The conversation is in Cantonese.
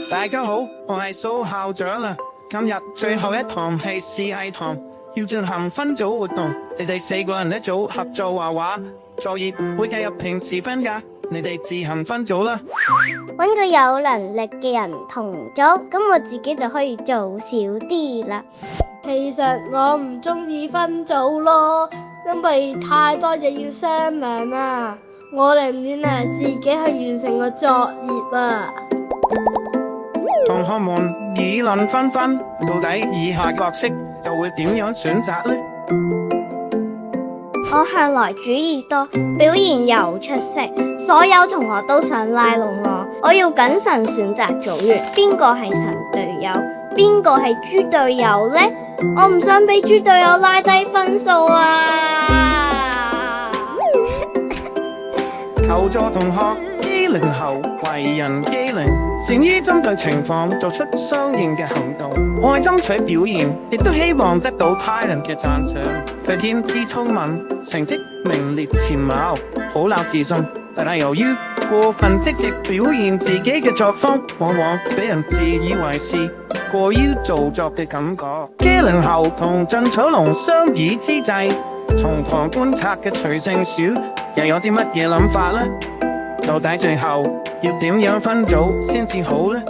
大家好，我係蘇校長啦。今日最後一堂係視藝堂，要進行分組活動。你哋4個人一組合作畫畫，作業會計入平時分㗎。你哋自行分組啦。搵個有能力嘅人同組，咁我自己就可以做少啲啦。其實我唔中意分組咯，因為太多嘢要商量啦。我寧願自己去完成個作業啊。同學們議論紛紛，到底以下角色又會點樣選擇呢？我向來主意多，表現又出色，所有同學都想拉攏我。我要謹慎選擇組員，邊個係神隊友，邊個係豬隊友呢？我唔想俾豬隊友拉低分數啊！求助同學機靈後為人機靈，善於針對情況做出相應嘅行動，愛爭取表現，亦都希望得到他人嘅讚賞。佢天資聰敏，成績名列前茅，好有自信，但係由於過分積極表現自己嘅作風，往往俾人自以為是，過於做作嘅感覺。機靈後同進取龍相比之際，從旁觀察嘅徐勝小又有啲乜嘢諗法呢？到底最後要點樣分組先至好呢？